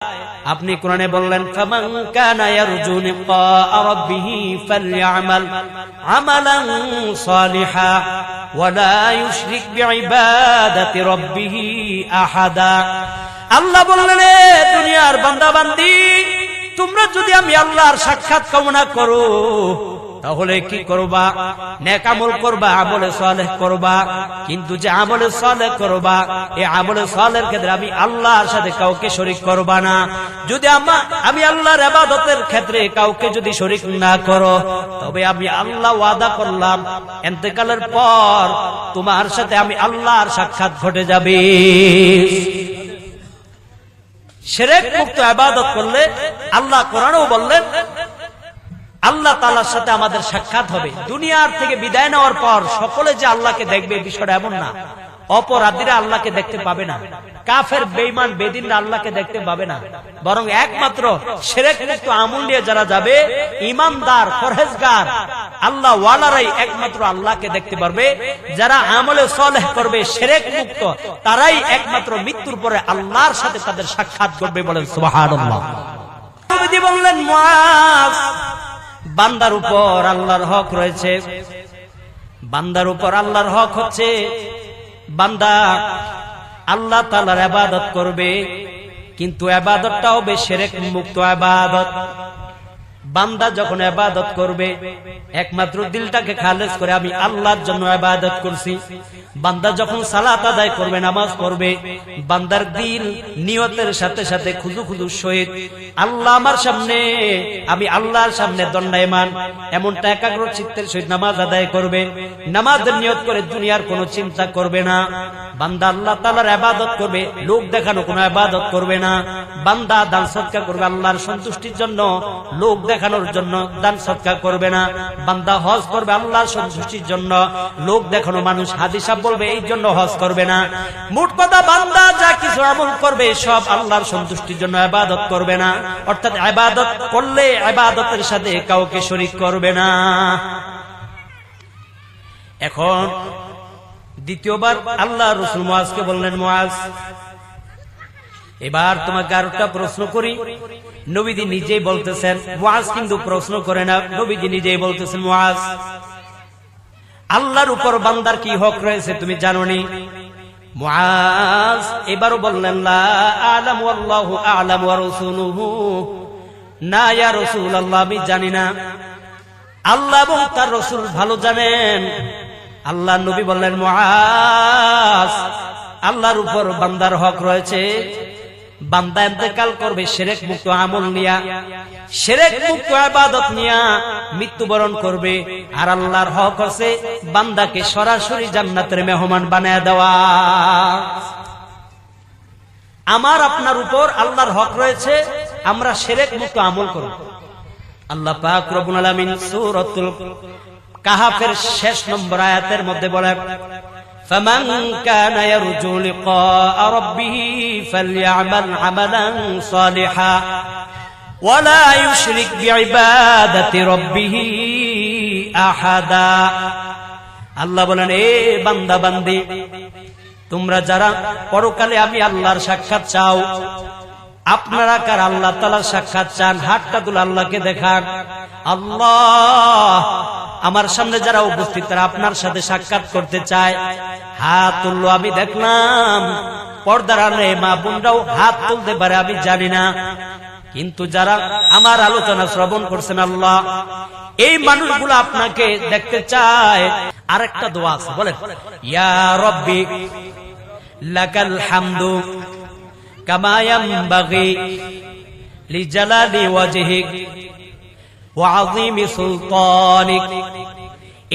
আপনি কোরআনে বললেন ফামান কানা ইয়ারজু লিকা রাব্বিহি ফালইআমাল আমালান সালিহা ওয়া লা ইউশরিক বিইবাদাতি রাব্বিহি আহাদা। আল্লাহ বললেন, দুনিয়ার বান্দা বান্দি, তোমরা যদি আমি আল্লাহর সাক্ষাৎ কামনা করো তাহলে কি করবা? নেক আমল করবা, আমলে সালেহ করবা। কিন্তু যে আমলে সালেহ করবা, এই আমলে সালেহের ক্ষেত্রে আমি আল্লাহর সাথে কাউকে শরীক করবা না। যদি আমি আল্লাহর ইবাদতের ক্ষেত্রে কাউকে যদি শরীক না করো, তবে আমি আল্লাহ ওয়াদা করলাম ইন্তেকালের পর তোমার সাথে আমি আল্লাহর সাক্ষাৎ ঘটে যাবে। শিরক মুক্ত ইবাদত করলে আল্লাহ কোরআনেও বললেন আল্লাহ তাআলার সাথে আমাদের সাক্ষাৎ হবে। দুনিয়ার থেকে বিদায় নেওয়ার পর সকলে যে আল্লাহকে দেখবে বিষয়টা এমন না। অপরাধীরা আল্লাহকে দেখতে পাবে না, কাফের বেঈমান বেদিনরা আল্লাহকে দেখতে পাবে না, বরং একমাত্র শিরক মুক্ত আমল নিয়ে যারা যাবে, ঈমানদার পরহেজগার আল্লাহ ওয়ালারাই একমাত্র আল্লাহকে দেখতে পারবে। যারা আমলে সালেহ করবে শিরক মুক্ত, তারাই একমাত্র মৃত্যুর পরে আল্লাহর সাথে তাদের সাক্ষাৎ করবে। বলেন সুবহানাল্লাহ। নবী বললেন, মুআজ, বান্দার উপর আল্লাহর হক রয়েছে। বান্দার উপর আল্লাহর হক হচ্ছে বান্দা আল্লাহ তাআলার ইবাদত করবে, কিন্তু ইবাদতটা হবে শিরক মুক্ত ইবাদত। বান্দা যখন ইবাদত করবে একমাত্র দিলটাকে খালেস করে আমি আল্লাহর জন্য ইবাদত করছি। বান্দা যখন সালাত আদায় করবে, নামাজ পড়বে, বান্দার দিল নিয়তের সাথে সাথে খুদু খুদু সহিত আল্লাহ আমার সামনে, আমি আল্লাহর সামনে দণ্ডায়মান, এমনটা একাগ্র চিত্তের সহিত নামাজ আদায় করবে। নামাজের নিয়ত করে দুনিয়ার কোনো চিন্তা করবে না। বান্দা আল্লাহ তাআলার ইবাদত করবে, লোক দেখানো কোনো ইবাদত করবে না। বান্দা দান সদকা করবে আল্লাহর সন্তুষ্টির জন্য, লোক দেখানোর জন্য দান সদকা করবে না। বান্দা হজ করবে আল্লাহর সন্তুষ্টির জন্য, লোক দেখানো মানুষ হাদিসা বলবে এই জন্য হজ করবে না। মোট কথা, বান্দা যা কিছু আমল করবে সব আল্লাহর সন্তুষ্টির জন্য, ইবাদত করবে না। অর্থাৎ ইবাদত করলে ইবাদতের সাথে কাউকে শরীক করবে না। এখন দ্বিতীয়বার আল্লাহ রাসূল মুআজকে বললেন, মুআজ, এবার তোমাকে আরেকটা প্রশ্ন করি। নবীজি নিজেই বলতেছেন, মুআজ কিন্তু প্রশ্ন করে না, নবীজি নিজেই বলতেছেন, মুআজ, আল্লাহর উপর বান্দার কি হক রয়েছে তুমি জানোনি? মুআজ এবারও বললেন, লা আ'লামু আল্লাহু আ'লামু ওয়া রাসূলুহু, না ইয়া রাসূলুল্লাহ, আমি জানি না, আল্লাহ এবং তার রাসূল ভালো জানেন। আল্লাহ নবী বললেন, মুআজ, আল্লাহর উপর বান্দার হক রয়েছে। বান্দা ইন্তেকাল করবে শিরক মুক্ত আমল নিয়া, শিরক মুক্ত ইবাদত নিয়া মৃত্যুবরণ করবে। আর আল্লাহর হক আছে বান্দাকে সরাসরি জান্নাতের মেহমান বানায় দেওয়া। আমার আপনার উপর আল্লাহর হক রয়েছে, আমরা শিরক মুক্ত আমল করব। আল্লাহ পাক রব্বুল আলামিন সূরাতুল কাহাফের শেষ নম্বর আয়াতের মধ্যে বলেন, ফামান কানা ইয়ারজু লিকা রাব্বিহি ফালইআমাল আমালান সালিহা ওয়া লা ইউশরিক বিইবাদাতি রাব্বিহি আহাদা। আল্লাহ বলেন, এ বান্দা বান্দি, তোমরা যারা পরকালে আমি আল্লাহর সাক্ষাৎ চাও, আপনারা কার আল্লাহ তাআলার সাক্ষাৎ চান? হাতটা তুলে আল্লাহকে দেখান। আল্লাহ, আমার সামনে যারা উপস্থিত তারা আপনার সাথে সাক্ষাৎ করতে চায়। হাত তুললো, আমি দেখলাম। পর্দার আড়ালে মা বোনরাও হাত তুলতে পারে, আমি জানি না। কিন্তু যারা আমার আলোচনা শ্রবণ করছেন, আল্লাহ, এই মানুষগুলো আপনাকে দেখতে চায়। আরেকটা দোয়া আছে, বলেন, ইয়া রব্বি লাকাল হামদু কামা ইয়ানবাগি লিজালালি ওয়াজহিক ওয়া আযীমি সুলতানিক।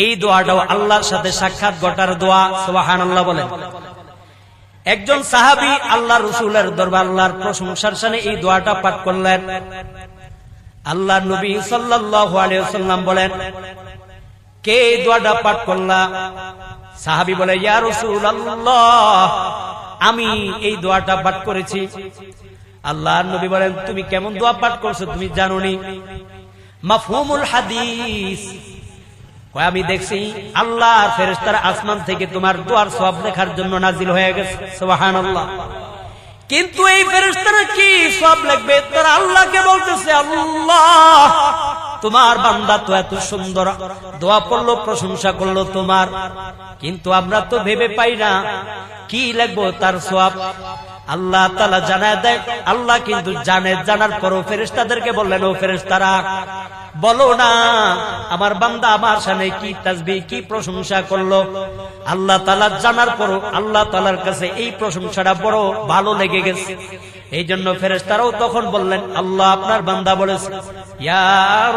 এই দোয়াটাও আল্লাহর সাথে সাক্ষাৎ ঘটার দোয়া। সুবহানাল্লাহ বলেন। একজন সাহাবী আল্লাহ রাসূলের দরবার আল্লাহর প্রশংসার শানে এই দোয়াটা পাঠ করলেন। আল্লাহর নবী সাল্লাল্লাহু আলাইহি ওয়াসাল্লাম বলেন, কে এই দোয়াটা পাঠ করলা? সাহাবী বলে, ইয়া রাসূলুল্লাহ, আমি এই দোয়াটা পাঠ করেছি। আল্লাহর নবী বলেন, তুমি কেমন দোয়া পাঠ করছো তুমি জানোনি? মাফহুমুল হাদিস, আমি দেখছি আল্লাহর ফেরেশতারা আসমান থেকে তোমার দোয়ার সওয়াব লেখার জন্য নাজিল হয়ে গেছে। সুবহানাল্লাহ। কিন্তু এই ফেরেশতারা কি সওয়াব লিখবে? তারা আল্লাহকে বলতেছে, আল্লাহ তোমার বান্দা তো এত সুন্দর দোয়া পড়লো, প্রশংসা করলো তোমার, কিন্তু আমরা তো ভেবে পাই না কি লিখবো তার সওয়াব। আল্লাহ তাআলা জানায় দেয়, আল্লাহ কিন্তু জানে, জানার পরও ফেরেশতাদেরকে বললেন, ও ফেরেশতারা বলো না আমার বান্দা আমার সামনে কি তাসবিহ কি প্রশংসা করলো। আল্লাহ তাআলা জানার পরও আল্লাহ তাআলার কাছে এই প্রশংসাটা বড় ভালো লেগে গেছে। এই জন্য ফেরেশতারাও তখন বললেন, আল্লাহ আপনার বান্দা বলেছে, ইয়া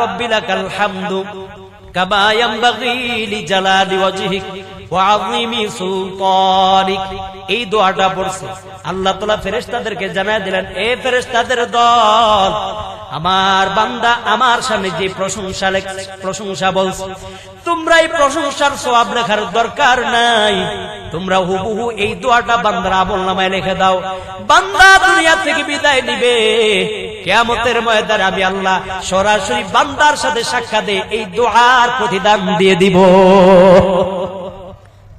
রাব্বি লাকাল হামদু কামা ইয়ানবাগি লিজালালি ওয়াজহিক ওয়া আযীমি সুলতানিক। এই দোয়াটা পড়ছে আল্লাহ তাআলা ফেরেশতাদেরকে জানায় দিলেন, এ ফেরেশতাদের দল, আমার বান্দা আমার সামনে যে প্রশংসা বলছে, তোমরা এই প্রশংসার সওয়াব লেখার দরকার নাই, তোমরা হুবহু এই দোয়াটা বান্দার আমলনামায় লিখে দাও। বান্দা দুনিয়া থেকে বিদায় নিবে, কিয়ামতের ময়দানে আমি আল্লাহ সরাসরি বান্দার সাথে সাক্ষাতে এই দোয়ার প্রতিদান দিয়ে দিব।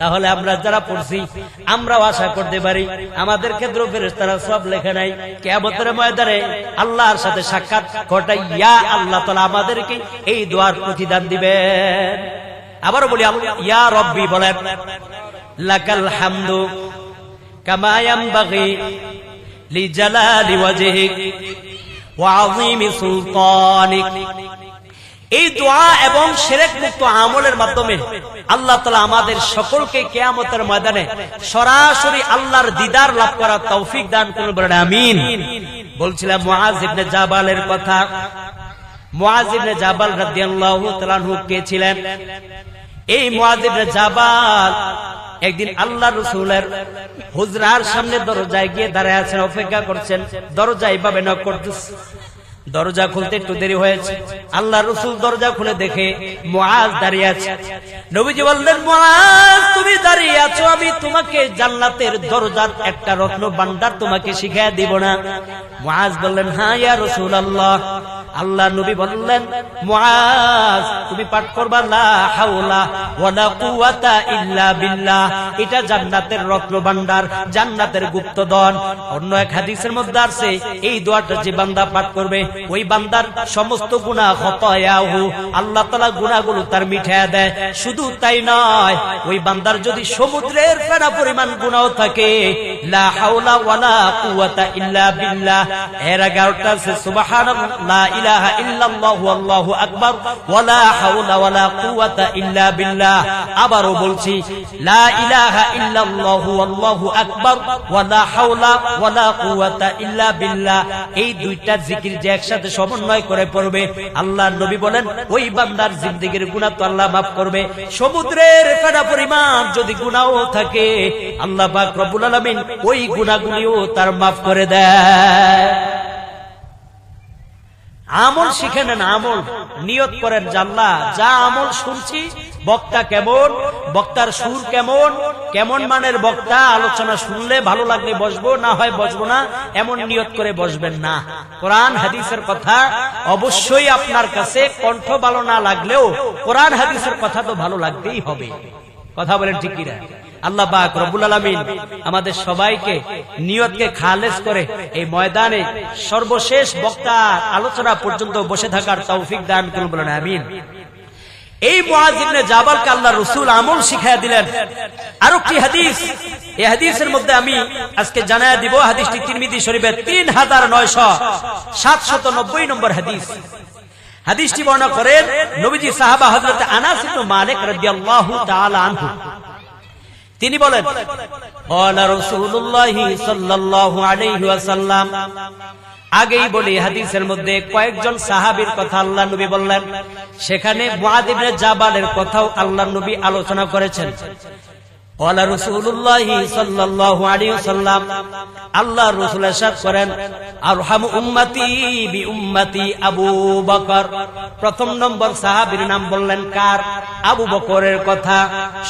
তাহলে আমরা যারা পড়ছি আমরাও আশা করতে পারি আমাদের ক্ষেত্রে ফেরেশতারা সওয়াব লেখে নাই, কিয়ামতের ময়দানে আল্লাহর সাথে সাক্ষাৎ ঘটাইয়া আল্লাহ তাআলা আমাদেরকে এই দোয়ার প্রতিদান দিবেন। আবার বলি, ইয়া রব্বি বলেন, লাকাল হামদু কামা ইয়ানবাগি লিজালালি ওয়াজহিক ওয়া আযীমি সুলতানিক। এই দোয়া এবং শিরক মুক্ত আমলের মাধ্যমে আল্লাহ তাআলা আমাদের সকলকে কিয়ামতের ময়দানে সরাসরি আল্লাহর দিদার লাভ করার তৌফিক দান করুন, বলেন আমিন। বলছিলাম মুআজ ইবনে জাবালের কথা। মুআজ ইবনে জাবাল রাদিয়াল্লাহু তাআলা আনহু কে ছিলেন? এই মুআজ ইবনে জাবাল একদিন আল্লাহ রাসূলের হুজরার সামনে দরজায় গিয়ে দাঁড়ায় আছেন, অপেক্ষা করছেন। দরজা এইভাবে নক করতেছে, দরজা খুলতে একটু দেরি হয়েছে। আল্লাহ রাসূল দরজা খুলে দেখে মুআজ দাঁড়িয়ে আছে। নবীজি বললেন, মুআজ তুমি দাঁড়িয়ে আছো, আমি তোমাকে জান্নাতের দরজার একটা রত্ন ভান্ডার তোমাকে শিখিয়ে দিব না? মুআজ বললেন, হ্যাঁ ইয়া রাসূলুল্লাহ। আল্লাহ নবী বললেন, মুআজ তুমি পাঠ করবা লা হাওলা ওয়ালা কুওয়াতা ইল্লা বিল্লাহ। এটা জান্নাতের রত্ন ভান্ডার, জান্নাতের গুপ্তধন। অন্য এক হাদিসের মধ্যে আছে, এই দোয়াটা যে বান্দা পাঠ করবে ওই বান্দার সমস্ত গুনাহ খতায়াহু আল্লাহ তাআলা গুনাহগুলো তার মিটায়া দেয়। শুধু তাই নয়, ওই বান্দার যদি সমুদ্রের ফেনা পরিমাণ গুনাহ থাকে, লা হাওলা ওয়ালা কুওয়াতা ইল্লা বিল্লাহ, এর 11টা আছে সুবহানাল্লাহ, লা ইলাহা ইল্লাল্লাহু আল্লাহু আকবার, ওয়ালা হাওলা ওয়ালা কুওয়াতা ইল্লা বিল্লাহ। আবারও বলছি, লা ইলাহা ইল্লাল্লাহু আল্লাহু আকবার, ওয়ালা হাওলা ওয়ালা কুওয়াতা ইল্লা বিল্লাহ। এই দুইটা জিকির যে একসাথে সমন্বয় করে পড়বে, আল্লাহর নবী বলেন ওই বান্দার জিন্দেগীর গুনাহ তো আল্লাহ মাফ করবে। সমুদ্রের ফেনা পরিমাণ যদি গুনাহ থাকে, আল্লাহ পাক রব্বুল আলামিন ওই গুনাহগুলিও তার মাফ করে দেয়। আমল শিখে নেন, আমল নিয়ত করেন, জাল্লা যা আমল শুনছি, বক্তা কেমন, বক্তার সুর কেমন, কেমন মানের বক্তা, আলোচনা শুনলে ভালো লাগলে বসবো, না হয় বসবো না, এমন নিয়ত করে বসবেন না। কোরআন হাদিসের কথা অবশ্যই আপনার কাছে কণ্ঠ ভালো না লাগলেও কোরআন হাদিসের কথা তো ভালো লাগতেই হবে। কথা বলেন ঠিক কিনা? আল্লাহ পাক রব্বুল আলামিন আমাদের সবাইকে নিয়তকে খালেস করে এই ময়দানে সর্বশেষ বক্তার আলোচনা পর্যন্ত বসে থাকার তৌফিক দান করুন, বলেন আমিন। এই মুআজ ইবনে জাবালকে আল্লাহ রাসূল আমল শিখায়া দিলেন। আরেকটি হাদিস, এই হাদিসের মধ্যে আমি আজকে জানায়া দিব, হাদিসটি তিরমিজি শরীফের 3990 নম্বর হাদিস। হাদিসটি বর্ণনা করেন নবীজি সাহাবা হযরত আনাস ইবনে মালিক রাদিয়াল্লাহু তাআলা আনহু। তিনি বলেন, ক্বালা রাসূলুল্লাহি সাল্লাল্লাহু আলাইহি ওয়াসাল্লাম। আগেই বলি, হাদিসের মধ্যে কয়েকজন সাহাবীর কথা আল্লাহ নবী বললেন, সেখানে মুআয ইবনে জাবালের কথাও আল্লাহ নবী আলোচনা করেছেন। ক্বালা রাসূলুল্লাহি সাল্লাল্লাহু আলাইহি ওয়াসাল্লাম, আল্লাহর রাসূল ইরশাদ করেন, আরহামু উম্মতি বি উম্মতি আবু বকর। প্রথম নম্বর সাহাবীর নাম বললেন কার? আবু বকরের কথা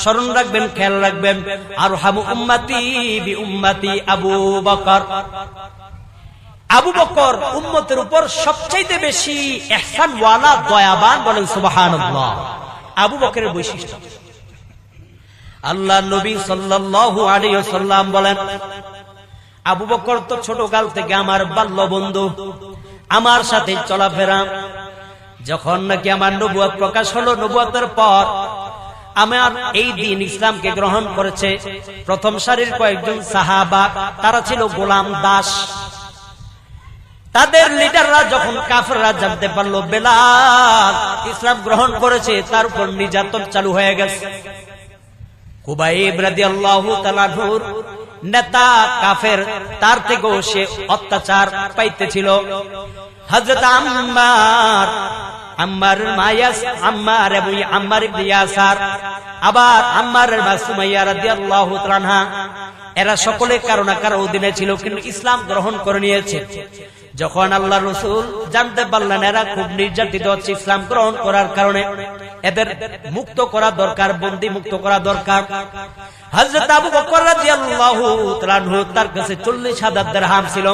স্মরণ রাখবেন, খেয়াল রাখবেন। আরহামু উম্মতি বি উম্মতি আবু বকর। আবু বকর উম্মতের উপর সবচাইতে বেশি ইহসান ওয়ালা, দয়াবান। বলেন সুবহানাল্লাহ। আবু বকরের বৈশিষ্ট্য। আল্লাহ নবী সাল্লাল্লাহু আলাইহি ওয়াসাল্লাম বলেন, আবু বকর তো ছোটকাল থেকে আমার বাল্য বন্ধু, আমার সাথে চলাফেরা। যখন নাকি আমার নবুয়ত প্রকাশ হলো, নবুয়তের পর আমার এই দিন ইসলামকে গ্রহণ করেছে প্রথম সারির কয়েকজন সাহাবা, তারা ছিল গোলাম দাস। তাদের লিডাররা যখন কাফেররা জানতে পারলো বেলাল ইসলাম গ্রহণ করেছে, তার উপর নির্যাতন চালু হয়ে গেছে। খুবাইব রাদিয়াল্লাহু তাআলা আনহুর নেতা কাফের, তার থেকেও সে অত্যাচার পাইতেছিল। হযরত আম্মার মায়াস আম্মার এবং আম্মার ইবনে ইয়াসার, আবার আম্মারের মা সুমাইয়া রাদিয়াল্লাহু তাআলা আনহা, এরা সকলে কারো না কারো অধীনে ছিল, কিন্তু ইসলাম গ্রহণ করে নিয়েছে। যখন আল্লাহ রাসূল জানতে পারলেন এরা খুব নির্যাতিত হচ্ছে ইসলাম গ্রহণ করার কারণে, এদের মুক্ত করা দরকার, বন্দী মুক্ত করা দরকার। হযরত আবু বকর রাদিয়াল্লাহু তাআলা আনহু, তার কাছে 40,000 দিরহাম ছিল।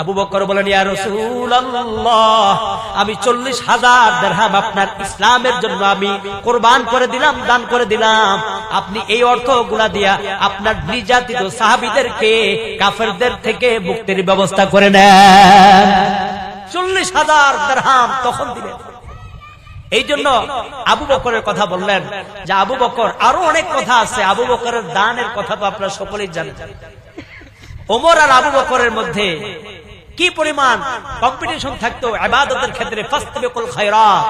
আবু বকর বলেন, ইয়া রাসূলুল্লাহ, আমি 40,000 দিরহাম আপনার ইসলামের জন্য আমি কুরবান করে দিলাম, দান করে দিলাম। আপনি এই অর্থগুলা দিয়া আপনার নির্যাতিত সাহাবীদেরকে কাফেরদের থেকে মুক্তির ব্যবস্থা করে নেন। 40,000 দিরহাম তখন দিলেন। এই জন্য আবু বকরের কথা বললেন যে আবু বকর, আরো অনেক কথা আছে, আবু বকরের দানের কথা তো আপনারা সকলেই জানেন। ওমর আর আবু বকরের মধ্যে কি পরিমাণ কম্পিটিশন থাকতো ইবাদতের ক্ষেত্রে, ফাসতাবিকুল খায়রাত,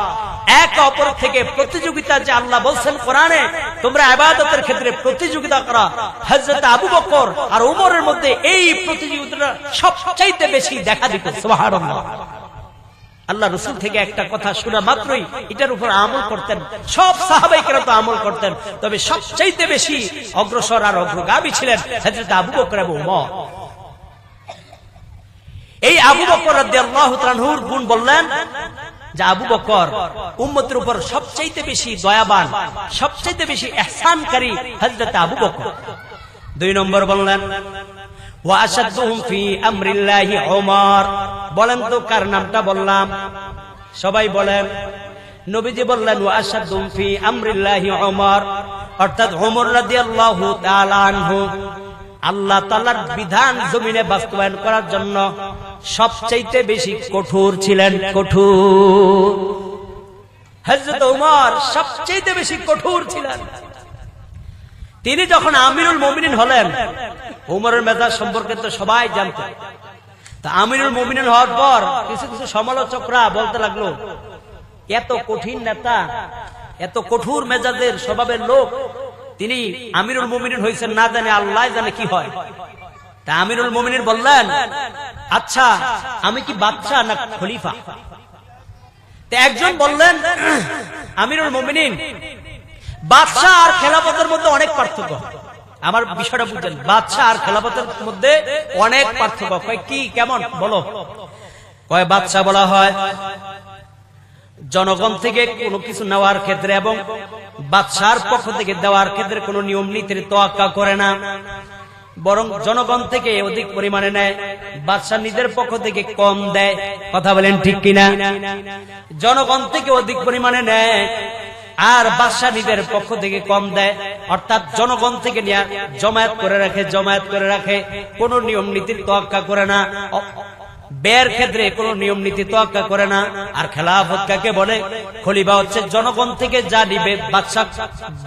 একে অপর থেকে প্রতিযোগিতা, যে আল্লাহ বলছেন কোরআনে তোমরা ইবাদতের ক্ষেত্রে প্রতিযোগিতা করা। হযরত আবু বকর আর ওমরের মধ্যে এই প্রতিযোগিতাটা সবচাইতে বেশি দেখা দিত। সুবহানাল্লাহ। আল্লাহ রাসূল থেকে একটা কথা শোনা মাত্রই এটার উপর আমল করতেন, সব সাহাবায়ে কেরাম তো আমল করতেন, তবে সবচাইতে বেশি অগ্রসর আর অগ্রগামী ছিলেন হযরত আবু বকর এবং ওমর। এই আবু বকর রাদিয়াল্লাহু তাআলা আনহুর গুণ বললেন যে আবু বকর উম্মতের উপর সবচাইতে বেশি দয়াবান, সবচাইতে বেশি ইহসানকারী হযরত আবু বকর। 2 নম্বর বললেন ওয়া আশাদুহুম ফি আমরিল্লাহি ওমর। বলেন তো কার নামটা বললাম? সবাই বলেন। নবীজি বললেন ওয়া আশাদুহুম ফি আমরিল্লাহি ওমর, অর্থাৎ ওমর রাদিয়াল্লাহু তাআলা আনহু আল্লাহ তাআলার বিধান জমিনে বাস্তবায়ন করার জন্য সবচাইতে বেশি কঠোর ছিলেন। কঠোর হযরত ওমর সবচাইতে বেশি কঠোর ছিলেন। তিনি যখন আমিরুল মুমিনিন হলেন, ওমরের মেজাজ সম্পর্কে তো সবাই জানতো। তা আমিরুল মুমিনিন হওয়ার পর কিছু কিছু সমালোচকরা বলতে লাগলো, এত কঠিন নেতা, এত কঠোর মেজাজের স্বভাবের লোক, তিনি আমিরুল মুমিনিন হয়েছেন, না জানে আল্লাহ জানে কি হয়। তা আমিরুল মুমিনিন বললেন, আচ্ছা আমি কি বাদশা না খলিফা? তা একজন বললেন, আমিরুল মুমিনিন, বাদশা আর খেলাফতের মধ্যে অনেক পার্থক্য। আমার বিষয়টা বুঝছেন, বাদশা আর খেলাফতের মধ্যে অনেক পার্থক্য। কয় কি, কেমন বলো? কয় বাদশা বলা হয় জনগণ থেকে কোনো কিছু নেওয়ার ক্ষেত্রে এবং বাদশার পক্ষ থেকে দেওয়ার ক্ষেত্রে কোনো নিয়ম নীতির তোয়াক্কা করে না, বরং জনগণ থেকে অধিক পরিমাণে নেয়, বাদশা নিজের পক্ষ থেকে কম দেয়। কথা বলেন ঠিক কিনা? জনগণ থেকে অধিক পরিমাণে নেয় আর বাদশা নিজের পক্ষ থেকে কম দেয়, অর্থাৎ জনগণ থেকে নিয়ে জমায়েত করে রাখে, কোন নিয়ম নীতির তোয়াক্কা করে না, ব্যয়ের ক্ষেত্রে কোন নিয়ম নীতি তোয়াক্কা করে না। আর খেলাফত কাকে বলে? খলিফা হচ্ছে জনগণ থেকে যা নিবে, বাদশা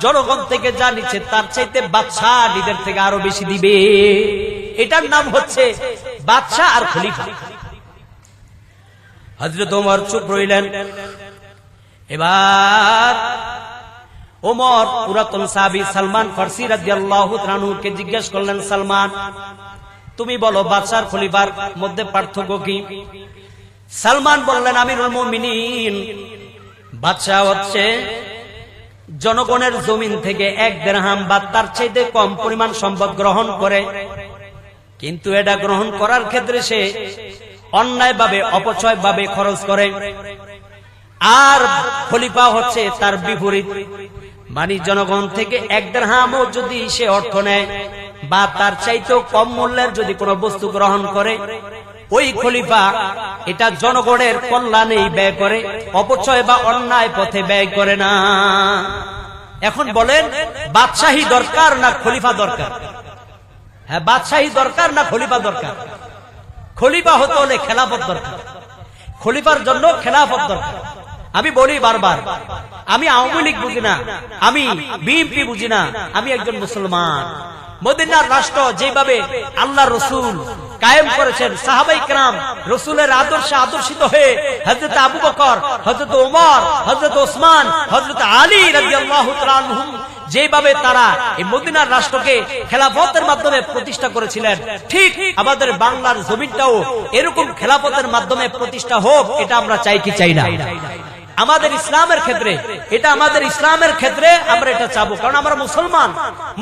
জনগণ থেকে যা নিচ্ছে তার চাইতে বাদশা নিজের থেকে আরো বেশি দিবে। এটার নাম হচ্ছে বাদশা আর খলিফা। হযরত ওমর চুপ রইলেন। এবার ওমর পুরাতন সাহাবী সালমান ফারসি রাদিয়াল্লাহু তাআলা আনহুকে জিজ্ঞেস করলেন, সালমান তুমি বলো বাদশার খলিফার মধ্যে পার্থক্য কি? সালমান বললেন, আমিরুল মুমিনিন, বাদশা হচ্ছে জনগণের জমিন থেকে 1 দিরহাম বা তার চাইতে কম পরিমাণ সম্পদ গ্রহণ করে, কিন্তু এটা গ্রহণ করার ক্ষেত্রে সে অন্যায়ভাবে অপচয়ভাবে খরচ করে। আর খলিফা হচ্ছে তার বিপরীত, মানে জনগণ থেকে 1 দিরহামও যদি সে অর্থ নেয় বা তার চাইতেও কম মূল্যের যদি কোনো বস্তু গ্রহণ করে, ওই খলিফা এটা জনগণের কল্যাণেই ব্যয় করে, অপচয় বা অন্যায় পথে ব্যয় করে না। এখন বলেন, বাদশাহী দরকার না খলিফা দরকার? হ্যাঁ, বাদশাহী দরকার না খলিফা দরকার? খলিফা হতে হলে খেলাফত দরকার, খলিফার জন্য খেলাফত দরকার। আমি বলি বারবার, আমি আওয়ামী লীগ বুঝি না, আমি বিএনপি বুঝি না, আমি একজন মুসলমান। মদিনার রাষ্ট্র যেভাবে আল্লাহ রসুল কায়েম করেছেন, সাহাবাই কেরাম রসুলের আদর্শে আদর্শিত হয়ে হযরত আবু বকর, হযরত ওমর, হযরত ওসমান, হযরত আলী রাদিয়াল্লাহু তাআলা আনহুম যেভাবে তারা এই মদিনার রাষ্ট্রকে খেলাফতের মাধ্যমে প্রতিষ্ঠা করেছিলেন, ঠিক আমাদের বাংলার জমিনটাও এরকম খেলাফতের মাধ্যমে প্রতিষ্ঠা হোক, এটা আমরা চাই কি চাই না? আমাদের ইসলামের ক্ষেত্রে, এটা আমাদের ইসলামের ক্ষেত্রে আমরা এটা চাবো, কারণ আমরা মুসলমান।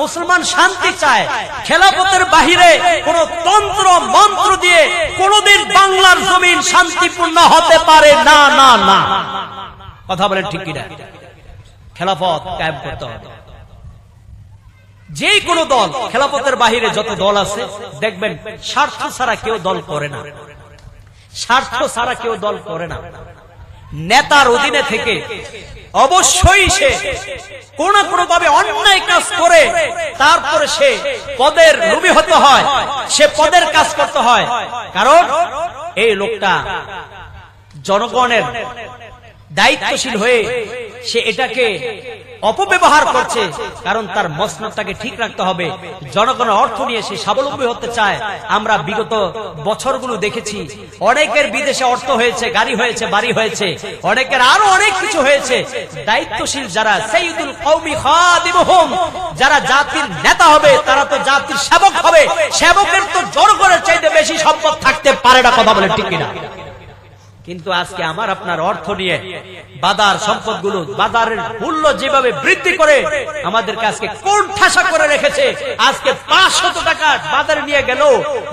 মুসলমান শান্তি চায়। খেলাফতের বাহিরে কোন তন্ত্র মন্ত্র দিয়ে কোনদিন বাংলার জমিন শান্তিপূর্ণ হতে পারে না, না না। কথা বলেন ঠিক কিনা? খেলাফত কায়েম করতে হবে। যে কোনো দল, খেলাফতের বাহিরে যত দল আছে দেখবেন স্বার্থ ছাড়া কেউ দল করে না, স্বার্থ ছাড়া কেউ দল করে না। নেতার অধীনে থেকে অবশ্যই সে কোন না কোন ভাবে অন্যায় কাজ করে তারপরে সে পদের লোভী হতে হয়, সে পদের কাজ করতে হয়, কারণ এই লোকটা জনগণের দায়িত্বশীল হয়ে সে এটাকে অপব্যবহার করছে, কারণ তার মসনদটাকে ঠিক রাখতে হবে। জনগণের অর্থ নিয়ে সে স্বাবলম্বী হতে চায়। আমরা বিগত বছরগুলো দেখেছি, অনেকের বিদেশে অর্থ হয়েছে, গাড়ি হয়েছে, বাড়ি হয়েছে, অনেকের আরো অনেক কিছু হয়েছে। দায়িত্বশীল যারা, সাইয়্যিদুল কওমি খাদিমুহুম, যারা জাতির নেতা হবে তারা তো জাতির সেবক হবে। সেবকের তো জনগণের চাইতে বেশি সম্পদ থাকতে পারে না। কথা বলে ঠিক কিনা? কিন্তু আজকে আমার আপনার অর্থ নিয়ে বাজার সম্পদগুলো, বাজারের মূল্য যেভাবে বৃদ্ধি করে আমাদেরকে আজকে কোন ঠাসা করে রেখেছে। আজকে 500 টাকা বাজারে নিয়ে গেল,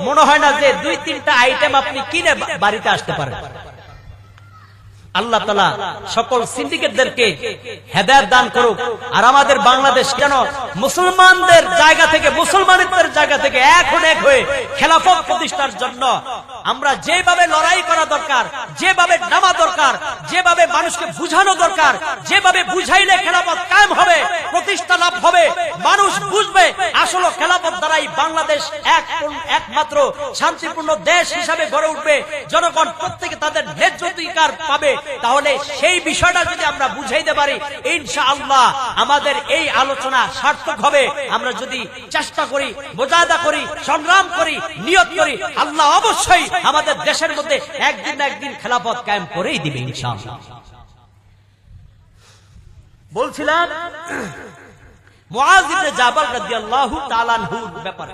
মনে হয় না যে 2-3টা আইটেম আপনি কিনে বাড়িতে আসতে পারেন। আল্লাহ তাআলা সকল সিন্ডিকেটদেরকে হেদায়েত দান করুক। আর আমাদের বাংলাদেশ যেন মুসলমানদের জায়গা থেকে, মুসলমানদের জায়গা থেকে এখন এক হয়ে খেলাফত প্রতিষ্ঠার জন্য আমরা যেভাবে লড়াই করা দরকার, যেভাবে নামা দরকার, যেভাবে মানুষকে বুঝানো দরকার, যেভাবে বুঝাইলে খেলাফত কায়েম হবে, প্রতিষ্ঠা লাভ হবে, মানুষ বুঝবে আসলে খেলাফত দ্বারাই বাংলাদেশ একমাত্র শান্তিপূর্ণ দেশ হিসাবে গড়ে উঠবে, জনগণ প্রত্যেকে তাদের ন্যায্য অধিকার পাবে। তাহলে সেই বিষয়টা যদি আমরা বুঝাইতে পারি, ইনশাআল্লাহ আমাদের এই আলোচনা সার্থক হবে। আমরা যদি চেষ্টা করি, মুজাহাদা করি, সংগ্রাম করি, নিয়ত করি, আল্লাহ অবশ্যই আমাদের দেশের মধ্যে একদিন না একদিন খেলাফত কায়েম করেই দিবে ইনশাআল্লাহ। বলছিলাম মুআয ইবনে জাবাল রাদিয়াল্লাহু তাআলা আনহুর ব্যাপারে।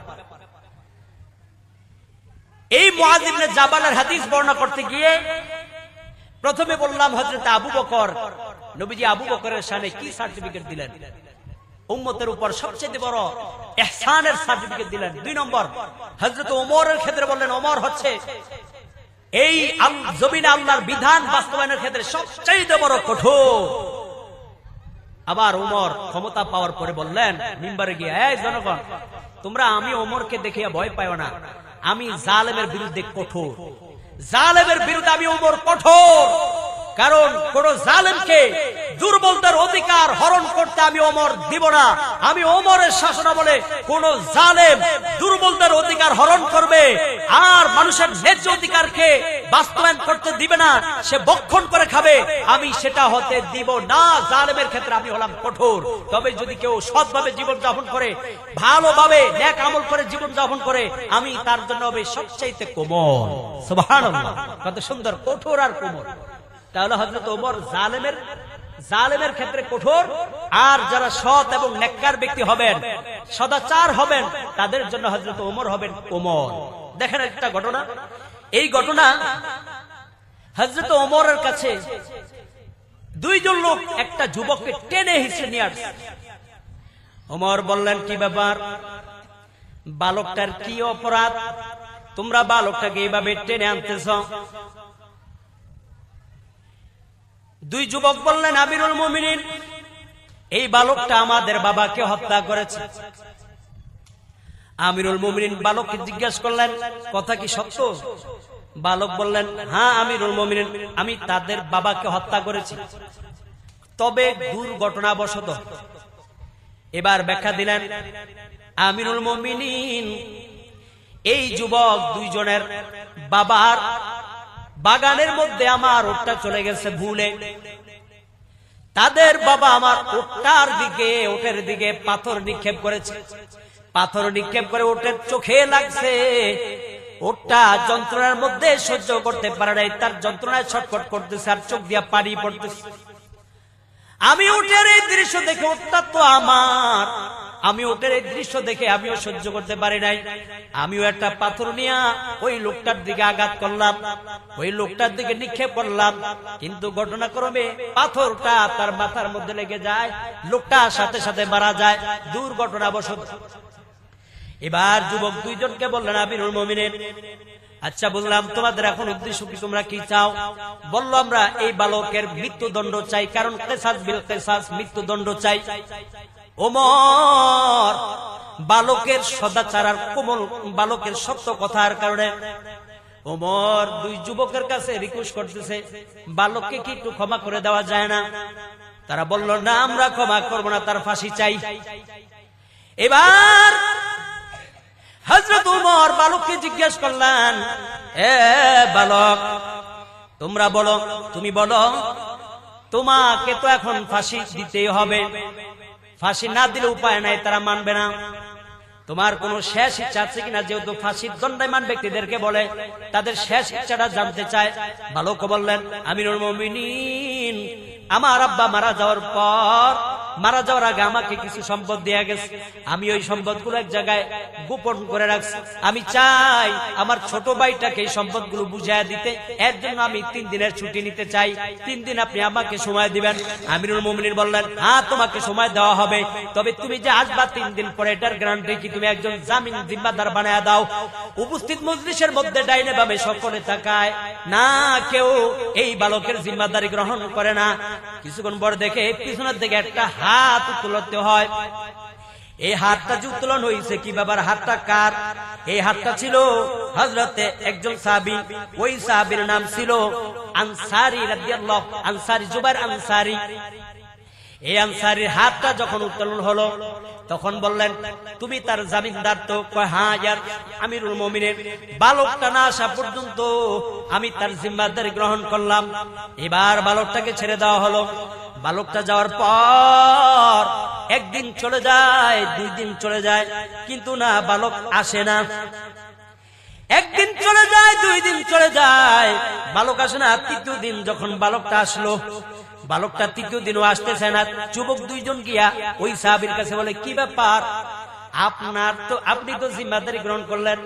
এই মুআয ইবনে জাবালের হাদিস বর্ণনা করতে গিয়ে প্রথমে বললাম হযরত আবু বকর, নবীজি আবু বকরের শানে কি সার্টিফিকেট দিলেন? উম্মতের উপর সবচেয়ে বড় ইহসানের সার্টিফিকেট দিলেন। 2 নম্বর হযরত ওমরের ক্ষেত্রে বললেন, ওমর হচ্ছে এই জমিনে আল্লাহর বিধান বাস্তবায়নের ক্ষেত্রে সবচেয়ে বড় কঠোর। আবার ওমর ক্ষমতা পাওয়ার পরে বললেন মিম্বারে গিয়ে, এই জনগণ, তোমরা আমি ওমরকে দেখে ভয় পাও না, আমি জালেমের বিরুদ্ধে কঠোর, জালেমের বিরুদ্ধে আমি ওমর কঠোর। কারণ কোন জালেমকে, দুর্বলদের অধিকার হরণ করতে আমি ওমর দিব না। আমি ওমরের শাসনামলে কোন জালেম দুর্বলদের অধিকার হরণ করবে আর মানুষের ন্যায্য অধিকারকে বাস্তবায়ন করতে দিবে না, সে ভক্ষণ করে খাবে, আমি সেটা হতে দিব না। জালেমের ক্ষেত্রে আমি হলাম কঠোর। তবে যদি কেউ সৎভাবে জীবন যাপন করে, ভালোভাবে নেক আমল করে জীবন যাপন করে, আমি তার জন্য হবে সবচাইতে কোমল। সুবহানাল্লাহ, কত সুন্দর, কঠোর আর কোমল। তাহলে হযরত ওমর জালেমের ক্ষেত্রে কঠোর, আর যারা সৎ এবং নেককার ব্যক্তি হবেন, সদাচার হবেন, তাদের জন্য হযরত ওমর হবেন কোমল। দেখেন একটা ঘটনা, এই ঘটনা হযরত ওমরের কাছে 2 জন লোক একটা যুবককে টেনে হিঁচড়ে নিয়ে আসছে। ওমর বললেন, কি ব্যাপার, বালকটার কি অপরাধ, তোমরা বালকটাকে এইভাবে টেনে আনতেছ? 2 যুবক বললেন, আমিরুল মুমিনিন, এই বালকটা আমাদের বাবাকে হত্যা করেছে। আমিরুল মুমিনিন বালককে জিজ্ঞাসা করলেন, কথা কি সত্য? বালক বললেন, হ্যাঁ আমিরুল মুমিনিন, আমি তাদের বাবাকে হত্যা করেছি, তবে দুর্ঘটনাবশত। এবার ব্যাখ্যা দিলেন, আমিরুল মুমিনিন, এই যুবক দুইজনের বাবার বাগানের মধ্যে আমার উটটা চলে গেছে ভুলে। তাদের বাবা আমার উটের দিকে পাথর নিক্ষেপ করেছে। পাথর নিক্ষেপ করে উটের চোখে লাগছে। উটটা যন্ত্রণার মধ্যে সহ্য করতে পারে নাই, তার যন্ত্রণায় ছটফট করতেছে আর চোখ দিয়া পানি পড়তেছে। আমি উটের এই দৃশ্য দেখে, উটটা তো আমার, আমি উটের এই দৃশ্য দেখে আমিও সহ্য করতে পারি নাই। আমিও একটা পাথর নিয়ে ওই লোকটার দিকে আঘাত করলাম, ওই লোকটার দিকে নিক্ষেপ করলাম, কিন্তু ঘটনাক্রমে পাথরটা তার মাথার মধ্যে লেগে যায়, লোকটা সাথে সাথে মারা যায় দুর্ঘটনাবশত। এবার যুবক দুইজনকে বললেন, আমিরুল মুমিনিন, আচ্ছা বললাম, তোমাদের এখন উদ্দেশ্য কি, তোমরা কি চাও? বলল, আমরা এই বালকের মৃত্যুদণ্ড চাই, কারণ কিসাস বিল কিসাস, মৃত্যুদণ্ড চাই। ওমর বালকের সদাচার আর কোমল বালকের সত্য কথার কারণে ওমর দুই যুবকের কাছে রিকোয়েস্ট করতেছে, বালককে কি একটু ক্ষমা করে দেওয়া যায় না? তারা বলল, না, আমরা ক্ষমা করব না, তার ফাঁসি চাই। এবার হযরত ওমর বালককে জিজ্ঞেস করলেন, এ বালক, তোমরা বলো, তুমি বলো, তোমাকে তো এখন ফাঁসি দিতেই হবে, ফাঁসি না দিলে উপায় নাই, তারা মানবে না। তোমার কোন শেষ ইচ্ছা আছে কিনা? যেহেতু ফাঁসির দণ্ডায়মান ব্যক্তিদেরকে বলে তাদের শেষ ইচ্ছাটা জানতে চায়। বালক বললেন, আমিরুল মুমিনিন, আমার আব্বা মারা যাওয়ার পর, মারা যাওয়ার আগে আমাকে কিছু সম্পদ দেয়া গেছে, আমি ওই সম্পদগুলো এক জায়গায় গোপন করে রাখছি। আমি চাই আমার ছোট ভাইটাকে এই সম্পদগুলো বুঝাইয়া দিতে, এর জন্য আমি 3 দিনের ছুটি নিতে চাই। 3 দিন আপনি আমাকে সময় দিবেন? আমিরুল মুমিনিন বললেন, হ্যাঁ, তোমাকে সময় দেওয়া হবে, তবে তুমি যে আসবা 3 দিন পরে, এটার গ্যারান্টি কি তুমি একজন জামিন জিম্মাদার বানায়া দাও। উপস্থিত মজলিসের মধ্যে ডাইনে বামে সকলে তাকায়, না কেউ এই বালকের জিম্মাদারি গ্রহণ করে না। কিছুক্ষণ পর দেখে পিছনের দিকে একটা হাত উত্তোলন হয়। এই হাতটা যে উত্তোলন হয়েছে, কি ব্যাপার, হাতটা কার? এই হাতটা ছিল হযরতে একজন সাহাবী, ওই সাহাবীর নাম ছিল আনসারী রাদিয়াল্লাহু, আনসারী জুবাইর আনসারী। এই আনসারীর হাতটা যখন উত্তোলন হলো, তখন বললেন, তুমি তার জামিনদার তো? কয়, হ্যাঁ ইয়ার আমিরুল মুমিনিন, বালকটা না আসা পর্যন্ত আমি তার জিম্মাদারি গ্রহণ করলাম। এবার বালকটাকে ছেড়ে দেওয়া হলো। বালকটা যাওয়ার পর 1 দিন চলে যায়, 2 দিন চলে যায়, কিন্তু না, বালক আসে না। 1 দিন চলে যায়, 2 দিন চলে যায়, বালক আসে না। 3য় দিন যখন বালকটা আসলো, বালকটা 3য় দিনও আসতেছে না। যুবক দুইজন গিয়া ওই সাহাবীর কাছে বলে, কি ব্যাপার, আপনি তো জিম্মাদারি গ্রহণ করলেন,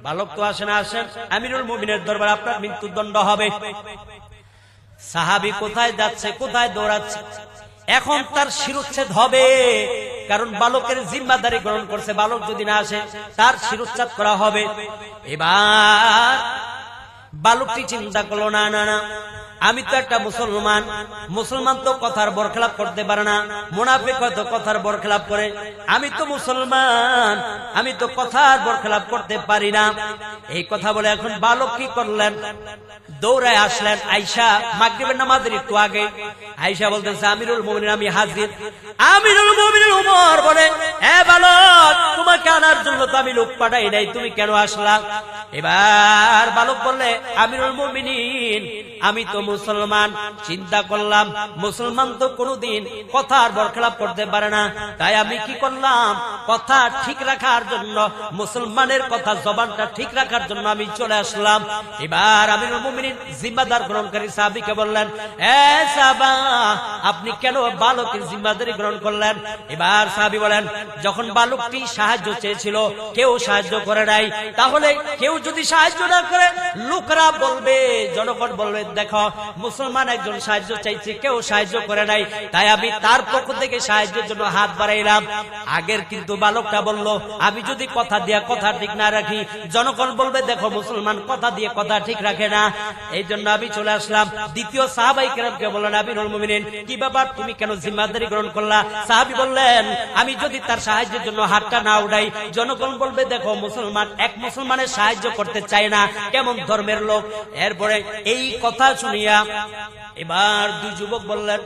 বালক তো আসে না, আসেন, আমিরুল মুমিনের দরবারে আপনার মৃত্যুদণ্ড হবে। সাহাবী কোথায় যাচ্ছে, কোথায় দৌড়াচ্ছে? এখন তার শিরোচ্ছেদ হবে, কারণ বালকের জিম্মাদারি গ্রহণ করছে, বালক যদি না আসে তার শিরোচ্ছেদ করা হবে। এবার বালকটি চিন্তা করলো, না না না, আমি তো একটা মুসলমান, মুসলমান তো কথার বরখেলাপ করতে পারে না, মুনাফিক হয়তো কথার বরখেলাপ করে, আমি তো মুসলমান, আমি তো কথার বরখেলাপ করতে পারি না। এই কথা বলে এখন বালক কি করলেন, দৌড়ায় আসলেন। আয়েশা মাগরিবের নামাজের একটু আগে আয়েশা বলতেছে, আমিরুল মুমিনিন, আমি হাজির। আমিরুল মুমিনিন ওমর বলে, এ বালক, তোমাকে আনার জন্য তো আমি লোক পাঠাই নাই, তুমি কেন আসলা? এবার বালক বললে, আমিরুল মুমিনিন, আমি তো মুসলমান, চিন্তা করলাম মুসলমান তো কোনদিন কথার বরখেলাপ করতে পারে না, তাই আমি কি করলাম, কথা ঠিক রাখার জন্য, মুসলমানের কথা জবানটা ঠিক রাখার জন্য আমি চলে আসলাম। এবার আমিরুল মুমিনিন জিম্মাদার গ্রহণকারী সাহাবীকে বললেন, এ সাহাবা, আপনি কেন বালকের জিম্মাদারি গ্রহণ করলেন? এবার সাহাবী বলেন, যখন বালকটি সাহায্য চেয়েছিল কেউ সাহায্য করে নাই, তাহলে কেউ যদি সাহায্য না করে, লোকরা বলবে, জনগণ বলবে, দেখো মুসলমান একজন সাহায্য চাইছে, কেউ সাহায্য করে নাই, তাই আমি তার পক্ষ থেকে সাহায্যের জন্য হাত বাড়াইলাম। আগের কিন্তু বালকটা বলল, আমি যদি কথা দিয়া কথা ঠিক না রাখি, জনগণ বলবে, দেখো মুসলমান কথা দিয়ে কথা ঠিক রাখে না, এই জন্য আমি চলে আসলাম। দ্বিতীয় সাহাবাই কেরামকে বললেন, আমিরুল মুমিনিন, কি ব্যাপার, তুমি কেন জিম্মাদারি গ্রহণ করলা? সাহাবী বললেন, আমি যদি তার সাহায্যের জন্য হাতটা না উঠাই, জনগণ বলবে, দেখো মুসলমান এক মুসলমানের সাহায্য করতে চায় না, কেমন ধর্মের লোক। এরপরে এই কথা শুনিয়া এবার দুই যুবক বললেন,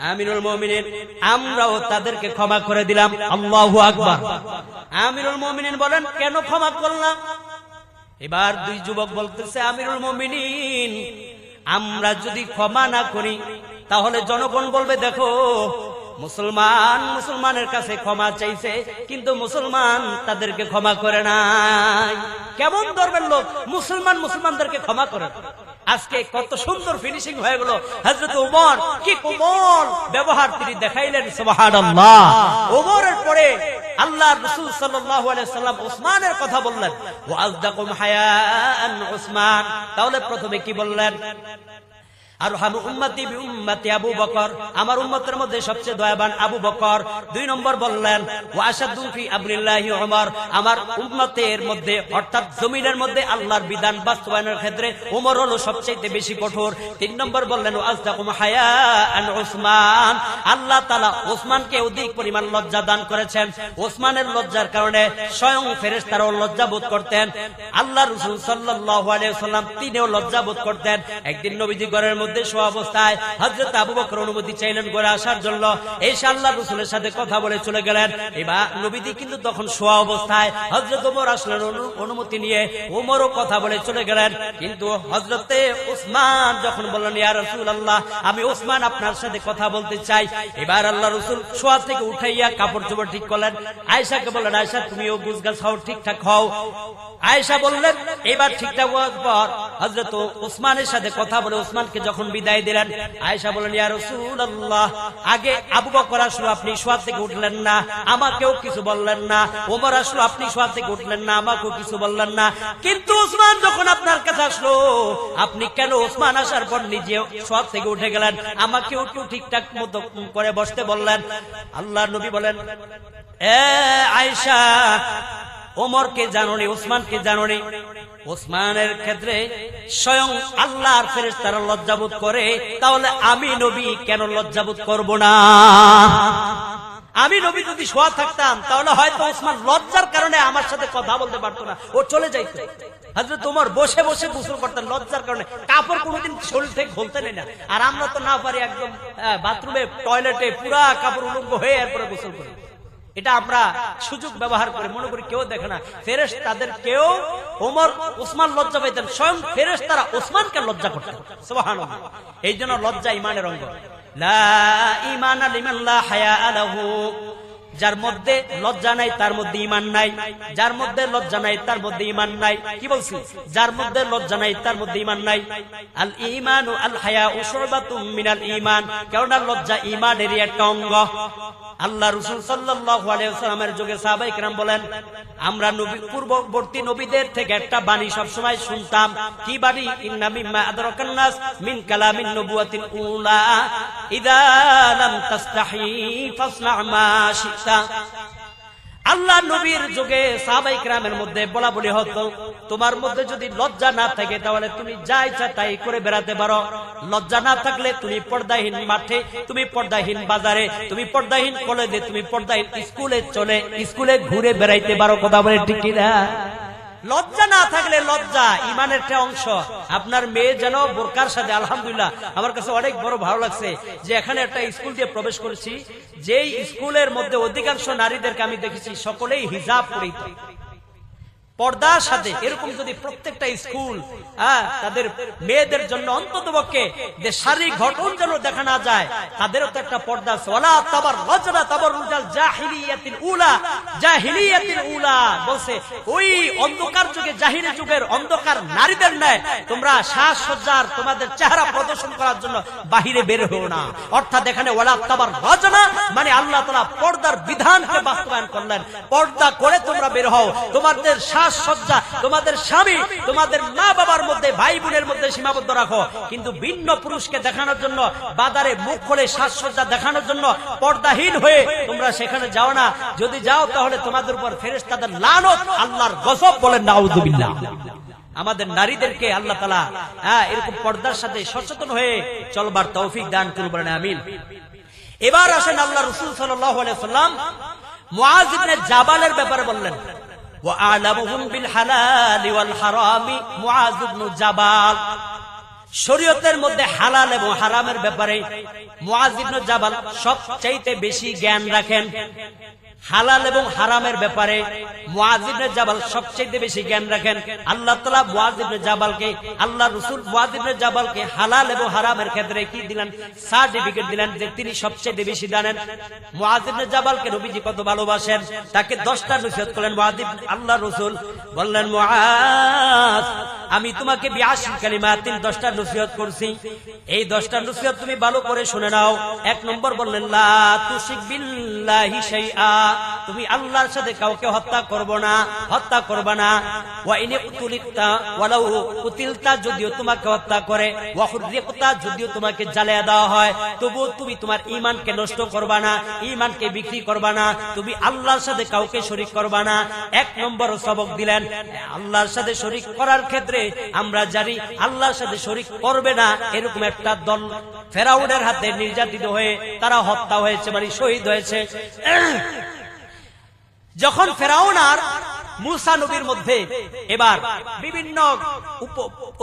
আমিরুল মুমিনিন, আমরাও তাদেরকে ক্ষমা করে দিলাম। আল্লাহু আকবার। আমিরুল মুমিনিন বলেন, কেন ক্ষমা করলাম? এবার দুই যুবক বলতেছে, আমিরুল মুমিনিন, আমরা যদি ক্ষমা না করি তাহলে জনগণ বলবে, দেখো মুসলমানের কাছে ক্ষমা চাইছে কিন্তু মুসলমান তাদেরকে ক্ষমা করে নাই। কেমন ধর্মের লোক মুসলমানদেরকে ক্ষমা করে। আজকে কত সুন্দর ফিনিশিং হয়ে গেল। হযরত ওমর কি কোমল ব্যবহার তিনি দেখাইলেন, সুবহানাল্লাহ। ওমরের পরে আল্লাহর রাসূল সাল্লাল্লাহু আলাইহি সাল্লাম উসমানের কথা বললেন, ওয়া আযদাকুম হায়াআন উসমান। তাহলে প্রথমে কি বললেন? আরহামু উম্মতি বিউম্মতি আবু বকর, আমার উম্মতের মধ্যে সবচেয়ে দয়াবান আবু বকর। 2 নম্বর বললেন, ওয়া আশাদ্দু ফি আমরিল্লাহি ওমর, আমার উম্মতের মধ্যে অর্থাৎ জমিনের মধ্যে আল্লাহর বিধান বাস্তবায়নের ক্ষেত্রে ওমর হলো সবচেয়ে বেশি কঠোর। 3 নম্বর বললেন, ওয়া আযদাকুম হায়াআন উসমান, আল্লাহ তাআলা ওসমানকে অধিক পরিমাণ লজ্জা দান করেছেন। ওসমানের লজ্জার কারণে স্বয়ং ফেরেশতারাও লজ্জা বোধ করতেন। আল্লাহর রাসূল সাল্লাল্লাহু আলাইহি ওয়াসাল্লাম তিনিও লজ্জা বোধ করতেন। একদিন নবীজি ঘরের মধ্যে শোয়া অবস্থায় হযরত আবু বকর অনুমতি চাইলেন ঘরে আসার জন্য। এসে আল্লাহর রাসূলের সাথে কথা বলে চলে গেলেন। এবার নবীজি কিন্তু তখন শোয়া অবস্থায়। হযরত ওমর আসলেন অনুমতি নিয়ে, ওমরও কথা বলে চলে গেলেন। কিন্তু হযরতে ওসমান যখন বললেন, ইয়া রাসূলুল্লাহ, আমি ওসমান আপনার সাথে কথা বলতে চাই। এবার আল্লাহর রাসূল শোয়া থেকে উঠাইয়া কাপড় চোপড় ঠিক করলেন। আয়েশাকে বললেন, আয়েশা তুমিও গুছগাছ হও, ঠিকঠাক হও। আয়েশা বললেন, এবার ঠিকঠাক হওয়ার পর হযরত ওসমানের সাথে কথা বলে ওসমানকে যখন বিদায় দিলেন, আয়েশা বললেন, ইয়া রাসূলুল্লাহ, আগে আবু বকর আসলো, আপনি শোয়া থেকে উঠলেন না, আমাকেও কিছু বললেন না। ওমর আসলো, আপনি শোয়া থেকে উঠলেন না, আমাকেও কিছু বললেন না। কিন্তু ওসমান যখন আপনার কাছে আসলো, আপনি কেন ওসমান আসার পর নিজে শোয়া থেকে উঠে গেলেন, আমাকেও একটু ঠিকঠাক মতো করে বসতে বললেন? আল্লাহর নবী বলেন, এ আয়েশা, ওমরকে জানোনি, ওসমানকে জানোনি? ওসমানের ক্ষেত্রে স্বয়ং আল্লাহর ফেরেশতারা লজ্জাবোধ করে, তাহলে আমি নবী কেন লজ্জাবোধ করব না? আমি নবী যদি শোয়া থাকতাম তাহলে হয়তো ওসমান লজ্জার কারণে আমার সাথে কথা বলতে পারতো না, ও চলে যাইত। হযরত ওমর বসে বসে গোসল করতেন লজ্জার কারণে, কাপড় কোনোদিন শরীর থেকে খুলতে নেই না। আর আমরা তো না পারি, একদম বাথরুমে টয়লেটে পুরা কাপড় উলঙ্গ হয়ে এরপরে গোসল করি। এটা আমরা সুযোগ ব্যবহার করে মনে করি কেউ দেখে না। ফেরেশতাদের কেউ ওমর ওসমান লজ্জা পাইতেন, স্বয়ং ফেরেশতারা ওসমানকে লজ্জা করতেন। সুবহানাল্লাহ। এই জন্য লজ্জা ঈমানের অঙ্গ। লা ঈমানা লিমান লা হায়া লাহু, যার মধ্যে লজ্জা নাই তার মধ্যে ঈমান নাই, যার মধ্যে লজ্জা নাই তার মধ্যে ঈমান নাই। কি বলছি? যার মধ্যে লজ্জা নাই তার মধ্যে ঈমান নাই। আল ঈমানু আল হায়াউ শুরবাতুম মিনাল ঈমান, কেননা লজ্জা ঈমানেরই একটা অঙ্গ। আল্লাহ রাসূল সাল্লাল্লাহু আলাইহি ওয়াসাল্লামের যুগে সাহাবায়ে কেরাম বলেন, আমরা নবী পূর্ববর্তী নবীদের থেকে একটা বাণী সব সময় শুনতাম। কি বাণী? ইন্না মিম্মা আদরাকান নাস মিন কালামিন নবুওয়াতিল উলা ইযা লাম তাস্তাহি ফাসনা মা শিতা। আল্লাহ নবীর যুগে সাহাবায়ে কেরামের মধ্যে বলা বলি হতো, তোমার মধ্যে যদি লজ্জা না থাকে তাহলে তুমি যা ইচ্ছা তাই করে বেড়াতে পারো। লজ্জা না থাকলে তুমি পর্দাহীন মাঠে, তুমি পর্দাহীন বাজারে, তুমি পর্দাহীন কলেজে, তুমি পর্দাহীন স্কুলে ঘুরে বেড়াইতে পারো। কথা বলে ঠিক কিনা? লজ্জা না থাকলে, লজ্জা ঈমানের একটা অংশ। আপনার মেয়ে যেন বোরকার সাথে, আলহামদুলিল্লাহ আমার কাছে অনেক বড় ভালো লাগছে যে এখানে একটা স্কুল দিয়ে প্রবেশ করেছি, যেই স্কুলের মধ্যে অধিকাংশ নারীদেরকে আমি দেখেছি সকলেই হিজাব পরিহিত, পর্দার সাথে। এরকম যদি প্রত্যেকটা স্কুল তাদের মেয়েদের জন্য অন্ততপক্ষে যে শারীরিক গঠন যেন দেখা না যায়, তাদেরও তো একটা পর্দা আছে। ওয়ালা তাবাররাজনা তাবাররুজাল জাহিলিয়াতিল উলা, জাহিলিয়াতিল উলা বলছে ওই অন্ধকার যুগে, জাহিলি যুগের অন্ধকার নারীদের ন্যায় তোমরা সাজসজ্জার তোমাদের চেহারা প্রদর্শন করার জন্য বাহিরে বের হও না। অর্থাৎ এখানে ওয়ালা তাবাররাজনা মানে আল্লাহ তাআলা পর্দার বিধানকে বাস্তবায়ন করলেন। পর্দা করে তোমরা বের হও, তোমাদের সজ্জা তোমাদের স্বামী, তোমাদের মা বাবার মধ্যে, ভাই বোনের মধ্যে সীমাবদ্ধ রাখো। কিন্তু ভিন্ন পুরুষকে দেখানোর জন্য, বাজারে মুখ খুলে সাজসজ্জা দেখানোর জন্য পর্দাহীন হয়ে তোমরা সেখানে যাও না। যদি যাও তাহলে তোমাদের উপর ফেরেশতাদের লানত, আল্লাহর গজব। বলেন নাউযুবিল্লাহ। আমাদের নারীদেরকে আল্লাহ তাআলা এরকম পর্দার সাথে সচেতন হয়ে চলবার তৌফিক দান করুন। বলেন আমিন। এবার আসেন আল্লাহ রাসূল সাল্লাল্লাহু আলাইহি ওয়াসাল্লাম মুআয ইবনে জাবালের ব্যাপারে বললেন। ওয়া'আলামুহুম বিল হালালি ওয়াল হারামি মুআয ইবনে জাবাল, শরীয়তের মধ্যে হালাল এবং হারামের ব্যাপারে মুআয ইবনে জাবাল সবচাইতে বেশি জ্ঞান রাখেন। হালাল এবং হারামের ব্যাপারে মুআয ইবনে জাবাল সবচেয়ে বেশি জ্ঞান রাখেন। আল্লাহ তাআলা মুআয ইবনে জাবালকে, আল্লাহ রাসূল মুআয ইবনে জাবালকে হালাল এবং হারামের ক্ষেত্রে কি দিলেন? সার্টিফিকেট দিলেন যে তিনি সবচেয়ে বেশি জানেন। মুআয ইবনে জাবালকে নবীজি কত ভালোবাসেন, তাকে 10টা নসিহত করলেন। আল্লাহ রাসূল বললেন, মুআয আমি তোমাকে বিআশি কালিমাতিন 10টা নসিহত করছি, এই 10টা নসিহত তুমি ভালো করে শুনে নাও। 1 নম্বর বললেন, লা তুশরিক বিল্লাহি শাইআ, তুমি আল্লাহর সাথে কাউকে হত্যা করবে না। ওয়া ইন কুতিলতা ওয়ালাউ কুতিলতা, যদিও তোমাকে হত্যা করে, ওয়া হুররিকতা, যদিও তোমাকে জ্বালিয়ে দেওয়া হয়, তবুও তুমি তোমার ঈমানকে নষ্ট করবে না, ঈমানকে বিক্রি করবে না, তুমি আল্লাহর সাথে কাউকে শরীক করবে না। 1 নম্বর সবক দিলেন। আল্লাহর সাথে শরীক করার ক্ষেত্রে আমরা জানি আল্লাহর সাথে শরীক করবে না এরকম একটা দল ফেরাউনের হাতে নির্যাতিত হয়ে তারা হত্যা হয়েছে, মানে শহীদ হয়েছে। যখন ফেরাউন আর মূসা নবীর মধ্যে এবার বিভিন্ন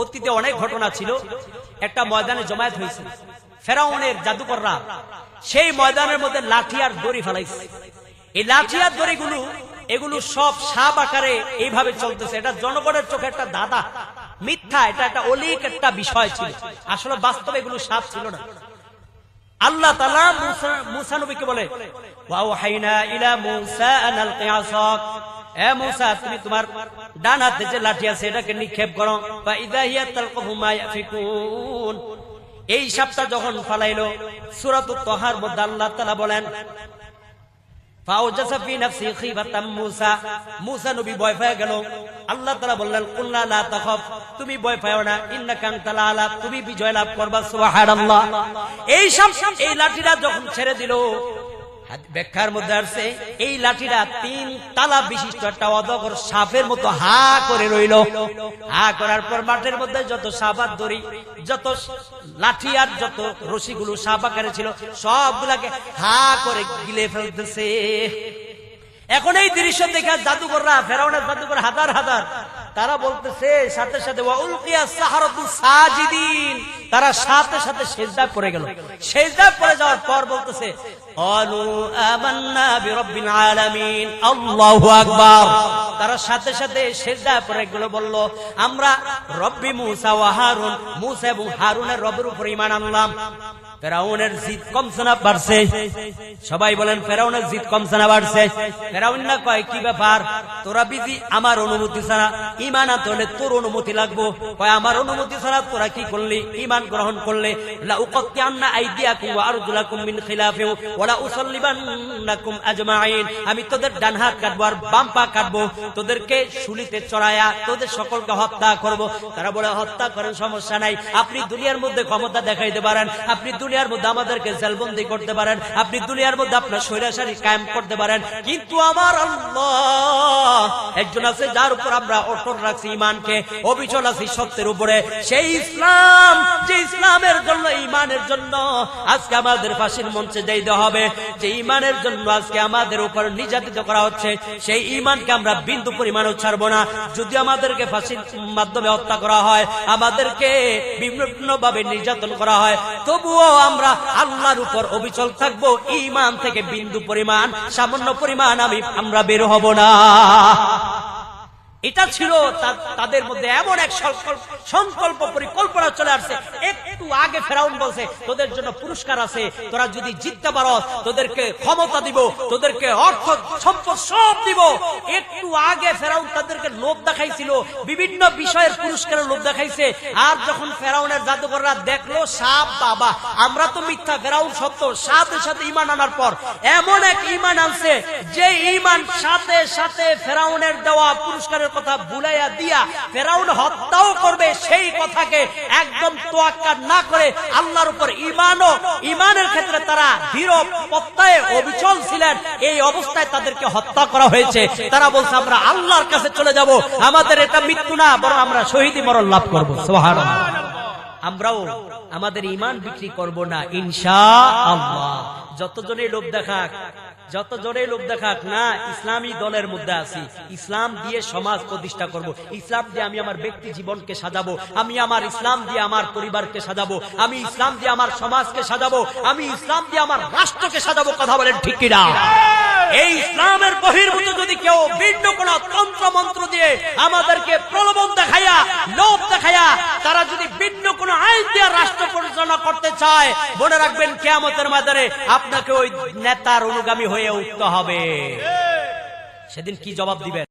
অতীতে অনেক ঘটনা ছিল, একটা ময়দানে জমায়েত হয়েছে। ফেরাউনের জাদুকররা সেই ময়দানের মধ্যে লাঠি আর দড়ি ফেলাইছে। এই লাঠি আর দড়িগুলো এগুলো সব সাপ আকারে এইভাবে চলতেছে। এটা জনগণের চোখে একটা দাদা মিথ্যা, এটা একটা অলিক একটা বিষয় ছিল, আসলে বাস্তবে এগুলো সাপ ছিল না। আল্লাহ তাআলা মূসা নবীকে বলে, ওয়াহাইনা ইলা মূসা আন আলকি আসাক, এ মূসা তুমি তোমার ডান হাতে যে লাঠি আছে এটাকে নিক্ষেপ করো। ফা ইযা হিয়া তালকাফু মা ইয়াফিকুন, এই সাপটা যখন ফালাইলো, সূরাতুত তাহার মধ্যে আল্লাহ তাআলা বলেন, ফাওজাসা ফি নাফসি খিফাতাম মূসা, মূসা নবী ভয় পেয়ে গেল। আল্লাহ তাআলা বললেন, কুল্লা লা তাখাফ, তুমি ভয় পাও না, ইন্নাকা আনতাল আলা, তুমি বিজয় লাভ করবা। সুবহানাল্লাহ। এই সাপ এই লাঠিটা যখন ছেড়ে দিল, ব্যাখ্যার মধ্যে আসছে এই লাঠিটা 3 তালা বিশিষ্ট একটা অজগর সাপের মতো হা করে রইল। হা করার পর মাঠের মধ্যে যত সাপ আর দড়ি, যত লাঠি আর যত রশিগুলো সাপ আকারে ছিল সবগুলাকে হা করে গিলে ফেলতেছে। এখন এই দৃশ্য দেখে জাদুকররা, ফেরাউনের জাদুকর হাজার হাজার, তারা বলতেছে সাথে সাথে ওয়া উলকিয়া সাহারাতু সাজিদিন, তারা সাথে সাথে সিজদায় পড়ে গেল। সিজদায় পড়ে যাওয়ার পর বলতেছে, ক্বালু আমান্না বিরাব্বিল আলামিন, আল্লাহু আকবার। তারা সাথে সাথে সিজদায় পড়ে গেল, বলল আমরা রব্বি মূসা ওয়া হারুন, মূসা এবং হারুনের রবের উপর ঈমান আনলাম। ফেরাউনের জিদ কমছে না বাড়ছে? সবাই বলেন ফেরাউনের জিদ কমছে না বাড়ছে? ফেরাউন না কয়, কি ব্যাপার তোরা বিজি, আমার অনুমতি ছাড়া ঈমান আনতে হলে তোর অনুমতি লাগবো। কয় আমার অনুমতি ছাড়া তোরা কি করলি, ঈমান গ্রহণ করলে? লা উকাত্তিআন্না আইদিয়াকুম ওয়া আরজুলাকুম মিন খিলাফিন ওয়া লা উসাল্লিবান্নাকুম আজমাইন, আমি তোদের ডান হাত কাটবো আর বাম পা কাটবো, তোদেরকে শুলিতে চড়ায়া তোদের সকলকে হত্যা করব। তারা বলে, হত্যা করেন, সমস্যা নাই, আপনি দুনিয়ার মধ্যে ক্ষমতা দেখাইতে পারেন, আপনি দুনিয়ার মধ্যে আমাদেরকে জেলবন্দি করতে পারেন, আপনি দুনিয়ার মধ্যে আপনার স্বৈরাচারী কায়েম করতে পারেন, কিন্তু আমার আল্লাহ একজন আছে যার উপর আমরা অটল রাখছি ঈমানকে, অবিচল আছি সত্যের উপরে, সেই ইসলাম, যে ইসলামের জন্য, ঈমানের জন্য আজকে আমাদের ফাঁসির মঞ্চে যাইতে হবে, যে ঈমানের জন্য আজকে আমাদের উপর নির্যাতিত করা হচ্ছে, সেই ঈমানকে আমরা বিন্দু পরিমাণও ছাড়বো না। যদি আমাদেরকে ফাঁসির মাধ্যমে হত্যা করা হয়, আমাদেরকে বিভিন্ন ভাবে নির্যাতন করা হয়, তবুও আমরা আল্লাহর উপর অবিচল থাকবো। ঈমান থেকে বিন্দু পরিমাণ, সামান্য পরিমাণ আমরা বের হব না। এটা ছিল তাদের মধ্যে এমন এক সংকল্প, পরিকল্পনা চলে আসছে। একটু আগে ফেরাউন বলছে, তোদের জন্য পুরস্কার আছে, তোরা যদি জিততে পারো তোদেরকে ক্ষমতা দিব, তোদেরকে অর্থ সম্পদ সব দিব। একটু আগে ফেরাউন তাদেরকে লোভ দেখাইছিল, বিভিন্ন বিষয়ের পুরস্কারের লোভ দেখাইছে। আর যখন ফেরাউনের জাদুকররা দেখলো সাপ, বাবা আমরা তো মিথ্যা, ফেরাউন সত্য, সাথে সাথে ঈমান আনার পর এমন এক ঈমান আনছে যে ঈমান সাথে সাথে ফেরাউনের দেওয়া পুরস্কারের কথা ভুলাইয়া দিয়া ফেরাউন হত্যাও করবে, সেই কথাকে একদম তোয়াক্কা না করে আল্লাহর উপর ঈমানের ক্ষেত্রে তারা দৃঢ় প্রত্যয়ে অবিচল ছিলেন। এই অবস্থায় তাদেরকে হত্যা করা হয়েছে। তারা বলছে আমরা আল্লাহর কাছে চলে যাব, আমাদের এটা মৃত্যু না, বরং আমরা শহীদি মরণ লাভ করব। সুবহানাল্লাহ। আমরাও আমাদের ঈমান বিক্রি করব না ইনশাআল্লাহ। যতজনে লোভ দেখাক না, ইসলামী দলের মধ্যে আছি, ইসলাম দিয়ে সমাজ প্রতিষ্ঠা করব, ইসলাম দিয়ে আমি আমার ব্যক্তি জীবনকে সাজাবো, আমি আমার ইসলাম দিয়ে আমার পরিবারকে সাজাবো, আমি ইসলাম দিয়ে আমার সমাজকে সাজাবো, আমি ইসলাম দিয়ে আমার রাষ্ট্রকে সাজাবো। কথা বলেন ঠিক কিনা? এই ইসলামের বহির্ভূত যদি কেউ ভিন্ন কোন তন্ত্র মন্ত্র দিয়ে আমাদেরকে প্রলোভন দেখাইয়া, লোভ দেখাইয়া, তারা যদি ভিন্ন কোন আইন দিয়ে রাষ্ট্র পরিচালনা করতে চায়, মনে রাখবেন কিয়ামতের ময়দানে আপনাকে ওই নেতার অনুগামী হয়ে উঠতে হবে। সেদিন কি জবাব দিবেন?